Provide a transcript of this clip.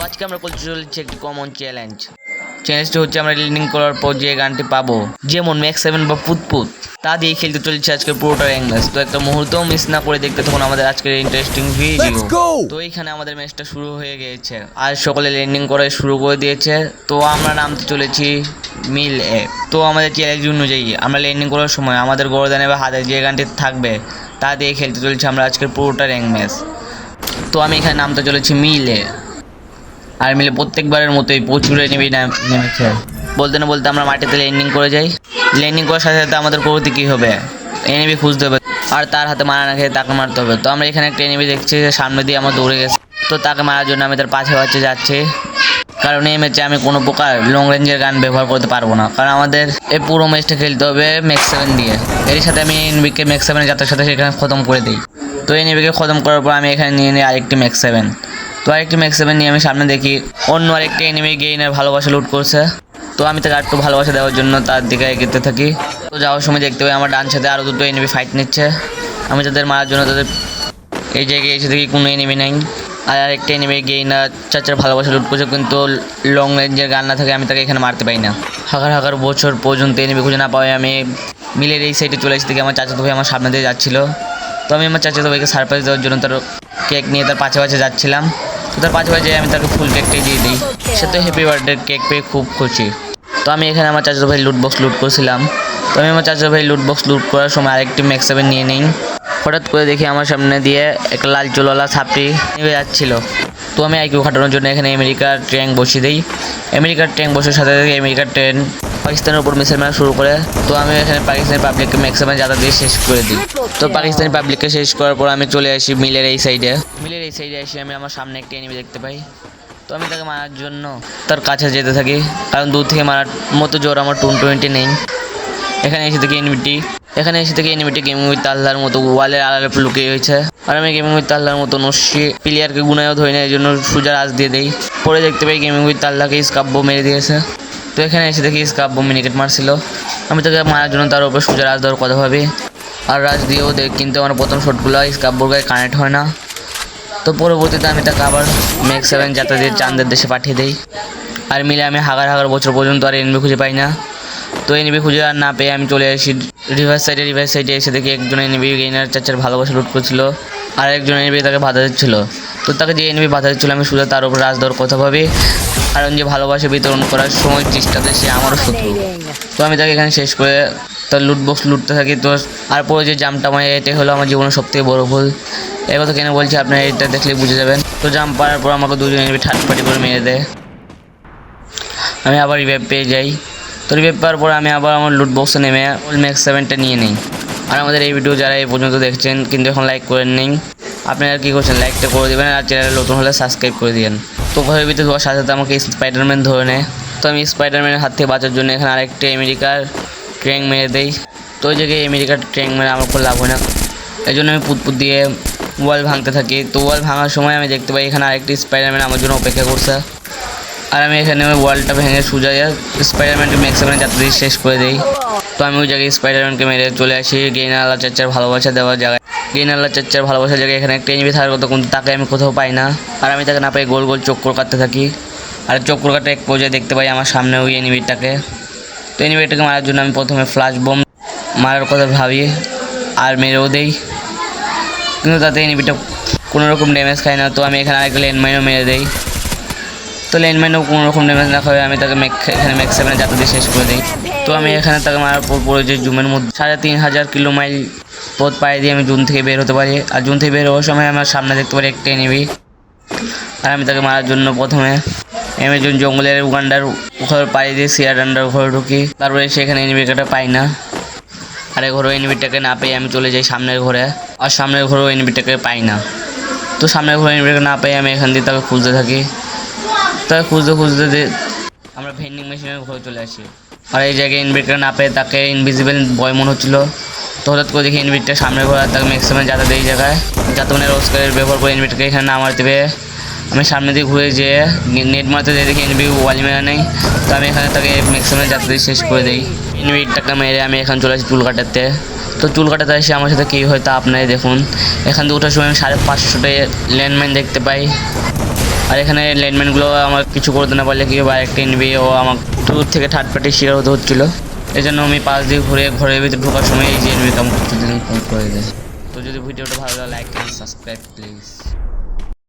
আজকে আমরা করতে চলেছি একটি কমন চ্যালেঞ্জটি হচ্ছে আমরা ল্যান্ডিং করার পর যে গানটি পাবো, যেমন ম্যাক্স 7 বা পুতপুত, তা দিয়ে খেলতে চলেছে আজকে পুরোটা র্যাঙ্ক ম্যাচ। তো একটা মুহূর্তও মিস না করে দেখতে তখন আমাদের আজকের ইন্টারেস্টিং ভিডিও। তো এইখানে আমাদের ম্যাচটা শুরু হয়ে গিয়েছে আর সকলে ল্যান্ডিং করে শুরু করে দিয়েছে। তো আমরা নামতে চলেছি মিল এ। তো আমাদের চ্যালেঞ্জ অনুযায়ী আমরা ল্যান্ডিং করার সময় আমাদের গর্দানে বা হাতে যে গানটি থাকবে তা দিয়ে খেলতে চলেছি আমরা আজকের পুরোটা র্যাঙ্ক ম্যাচ। তো আমি এখানে নামতে চলেছি মিলে, আর মিলে প্রত্যেকবারের মতোই প্রচুর এনিমি নেমেছে। বলতে না বলতে আমরা মাটিতে ল্যান্ডিং করে যাই। ল্যান্ডিং করার সাথে সাথে আমাদের করতে কী হবে, এনিমি খুঁজতে হবে আর তার হাতে মারা না খেয়ে তাকে মারতে হবে। তো আমরা এখানে একটা এনিমি দেখছি সামনে দিয়ে আমার দৌড়ে গেছে, তো তাকে মারার জন্য আমি তার পাশে যাচ্ছি। কারণ এই ম্যাচে আমি কোনো প্রকার লং রেঞ্জের গান ব্যবহার করতে পারবো না, কারণ আমাদের এই পুরো ম্যাচটা খেলতে হবে ম্যাক্স 7 দিয়ে। এর সাথে আমি এনিমিকে ম্যাক্স 7 যাত্রার সাথে সেখানে খতম করে দিই। তো এনিমিকে খতম করার পর আমি এখানে নিয়ে নিই আরেকটি ম্যাক্স 7। তো আরেকটি ম্যাক্স 7 নিয়ে আমি সামনে দেখি অন্য আরেকটি এনিমি গেইনের ভালোবাসা লুট করছে। তো আমি তাকে একটু ভালোবাসা দেওয়ার জন্য তার দিকে এগিয়ে থাকি। তো যাওয়ার সময় দেখতে পাই আমার ডান সাথে আরও দুটো এনিমি ফাইট নিচ্ছে। আমি তাদের মারার জন্য তাদের এই জায়গায় এসে দেখি কোনো এনিমি নেই, আর আরেকটা এনিমি গেইনার চাচার ভালোবাসা লুট করছে, কিন্তু লং রেঞ্জের গান না থাকে আমি তাকে এখানে মারতে পারি না। হাজার বছর পর্যন্ত এনিমি খুঁজে না পাওয়াই আমি মিলের এই সাইডে চলে এসে দেখি আমার চাচাতো ভাই আমার সামনে দিয়ে যাচ্ছিলো। তো আমি আমার চাচাতো ভাইকে সারপ্রাইজ দেওয়ার জন্য তার কেক নিয়ে তার পাশে যাচ্ছিলাম। তো তার পাশে যেয়ে আমি তাকে ফুল কেকটাই দিয়ে দিই। সে তো হ্যাপি বার্থডে কেক পেয়ে খুব খুশি। তো আমি এখানে আমার চাচাতো ভাই লুট বক্স লুট করছিলাম। তো আমি আমার চাচাতো ভাই লুট বক্স লুট করার সময় আরেকটি ম্যাক্স 7 নিয়ে নিই। হঠাৎ করে দেখি আমার সামনে দিয়ে একটা লাল চুলওয়ালা ছাপড়ি নেমে যাচ্ছিলো। তো আমি আইকিউ খাটানোর জন্য এখানে আমেরিকার ট্যাঙ্ক বসিয়ে দিই। আমেরিকার ট্যাঙ্ক বসার সাথে সাথে আমেরিকার ট্রেন পাকিস্তানের উপর মিসাইল মারা শুরু করে। তো আমি এখানে পাকিস্তানি পাবলিককে ম্যাক্সিমাম যাতা দিয়ে শেষ করে দিই। তো পাকিস্তানি পাবলিককে শেষ করার পর আমি চলে আসি মিলের এই সাইডে এসে আমি আমার সামনে একটা এনিমি দেখতে পাই। তো আমি তাকে মারার জন্য তার কাছে যেতে থাকি, কারণ দূর থেকে মারার মতো জোর আমার 220 নেই। এখানে এসে থেকে এনিমিটি গেমিং উইথ আল্লাহর মতো ওয়ালের আড়ালে লুকিয়ে হয়েছে। আর আমি গেমিং উইথ আল্লাহর মতো নস্যি প্লেয়ারকে গুনায়ও ধরি না, এই জন্য সোজা রাজ দিয়ে দেই। পরে দেখতে পাই গেমিং উইথ আল্লাহকে স্কাব্য মেরে দিয়েছে। তো এখানে এসে দেখি স্কাব্য মিনিকেট মারছিল। আমি তাকে মারার জন্য তার উপর সোজা রাজ দেওয়ার কথা ভাবি, আর রাজ দিয়েও দেখ, কিন্তু আমার প্রথম শটগুলো স্কাব্যর গায়ে কানেক্ট হয় না। তো পরবর্তীতে আমি তাকে আবার ম্যাক্স 7 যাত্রা দিয়ে চাঁদের দেশে পাঠিয়ে দিই। আর মিলে আমি হাজার বছর পর্যন্ত আর এনিমি খুঁজে পাই না। তো এনিমি খুঁজে আর না পেয়ে আমি চলে আসি রিভার্স সাইডে এসে দেখি একজন এনিমি গেইনার চাচার ভালোবাসা লুট করছিল, আর একজন এনিমি তাকে বাধা দিচ্ছিল। তো তাকে যে এনিমি বাধা দিচ্ছিল আমি শুধু তার উপর রাজ দেওয়ার কথা ভাবি, কারণ যে ভালোবাসা বিতরণ করার সময় চেষ্টাতে সে আমারও শত্রু। তো আমি তাকে এখানে শেষ করে তার লুট বক্স লুটতে থাকি। তো আর পরে যে জাম্পটা মানে এটাই হলো আমার জীবনের সবথেকে বড় ভুল। এই কথা কেন বলছি আপনারা এটা দেখলে বুঝে যাবেন। তো জাম্প পাওয়ার পর আমাকে দুজন এনিমি ঠাটপাটি করে মেরে দেয়। আমি আবার রিভাইভ পেয়ে যাই। তো রিভাইভ পাওয়ার পর আমি আবার আমার লুট বক্সে নেমে ম্যাক্স 7টা নিয়ে নিই। আর আমাদের এই ভিডিও যারা এই পর্যন্ত দেখছেন কিন্তু এখন লাইক করেন নেই, আপনারা কী করছেন, লাইকটা করে দেবেন আর চ্যানেলে নতুন হলে সাবস্ক্রাইব করে দিবেন। তো ঘরের ভিতরে যাওয়ার সাথে সাথে আমাকে স্পাইডারম্যান ধরে নেয়। তো আমি স্পাইডারম্যানের হাত থেকে বাঁচার জন্য এখানে আরেকটা আমেরিকার ট্যাঙ্ক মেরে দেই। তো ওই জায়গায় আমেরিকার ট্যাঙ্ক মেরে আমার কোনো লাভ হয় না, এই জন্য আমি পুতপুত দিয়ে ওয়াল ভাঙতে থাকি। তো ওয়াল ভাঙার সময় আমি দেখতে পাই এখানে আরেকটি স্পাইডারম্যান আমার জন্য অপেক্ষা করছে। আর আমি এখানে ওয়ালটা ভেঙে সোজা স্পাইডারম্যানকে ম্যাক্স 7 যাত্রা দিয়ে শেষ করে দিই। তো আমি ওই জায়গায় স্পাইডারম্যানকে মেরে চলে আসি গেইনার আল্লাহ চাচার ভালোবাসা দেওয়ার জায়গায়। গেইনার আল্লাহ চাচার ভালোবাসার জায়গায় এখানে একটা এনিমি থাকার কথা, কিন্তু তাকে আমি কোথাও পাই না। আর আমি তাকে না পাই গোল গোল চক্কর কাটতে থাকি। আর চক্কর কাটতে এক পর্যায়ে দেখতে পাই আমার সামনে ওই এনিমিটাকে। তো এনিমিটাকে মারার জন্য আমি প্রথমে ফ্লাশ বোম মারার কথা ভাবি আর মেরেও দেই, কিন্তু তাতে এনিমিটা কোনো রকম ড্যামেজ খায় না। তো আমি এখানে আরেকটা ল্যান্ডমাইনও মেরে দেই। তো ল্যান্ডমাইনও কোনো রকম ড্যামেজ না খাওয়াই আমি তাকে এখানে ম্যাক্স 7 যাত্রা দিয়ে শেষ করে দিই। তো আমি এখানে তাকে মারার পর পরে যে জুমের মধ্যে 3500 কিলোমাইল পথ পাড়ি দিয়ে আমি জুন থেকে বের হতে পারি। আর জুন থেকে বের হওয়ার সময় আমার সামনে দেখতে পারি একটা এনিমি। আর আমি তাকে মারার জন্য প্রথমে অ্যামাজন জঙ্গলের উগান্ডার ঘর পাড়ি দিয়ে সিয়াডান্ডার ঘরে ঢুকি। তারপরে সেখানে এনিমিটাকে পাই না, আর এই ঘরেও এনিমিটাকে না পেয়ে আমি চলে যাই সামনের ঘরে। আর সামনের ঘরেও এনিমিটাকে পাই না। তো সামনের ঘরে এনিমিটাকে না পেয়ে আমি এখান দিয়ে তাকে খুঁজতে থাকি। তাকে খুঁজতে আমরা ভেন্ডিং মেশিনের ঘরে চলে আসি। আর এই জায়গায় এনিমিটাকে না পেয়ে তাকে ইনভিজিবল বয় মনে হচ্ছিল। তো হঠাৎ করে দেখি এনিমিটা সামনের ঘরে, তাকে ম্যাক্সিমাম যাতা দেয় এই জায়গায় যাতে মানে রোজগারের ব্যবহার করে এনিমিটাকে এখানে না মারতে পেরে আমি সামনে দিয়ে ঘুরে যেয়ে নেট মারতে যেয়ে দেখি এনিমি ওয়ালি মেরা নেই। তো আমি এখানে তাকে ম্যাক্সিমাম যাতা দিয়ে শেষ করে দিই। এনিমিটাকে মেরে আমি এখানে চলে আসি চুল কাটাতে। তো চুল কাটাতে এসে আমার সাথে কী হয় তা আপনারাই দেখুন। এখান থেকে ওঠার সময় আমি 550টা ল্যান্ডমাইন দেখতে পাই। আর এখানে লাইনম্যানগুলো আমার কিছু করতে না পারলে কি হবে, আরেকটা এনবি ও আমার দূর থেকে থার্ড পার্টি শিকার হতে হচ্ছিলো। এই জন্য আমি পাশ দিয়ে ঘুরে ঘরের ভিতরে ঢোকার সময় এই যে এনবি কাম করে দেয়। তো যদি ভিডিওটা ভালো লাগে লাইক এন্ড সাবস্ক্রাইব প্লিজ।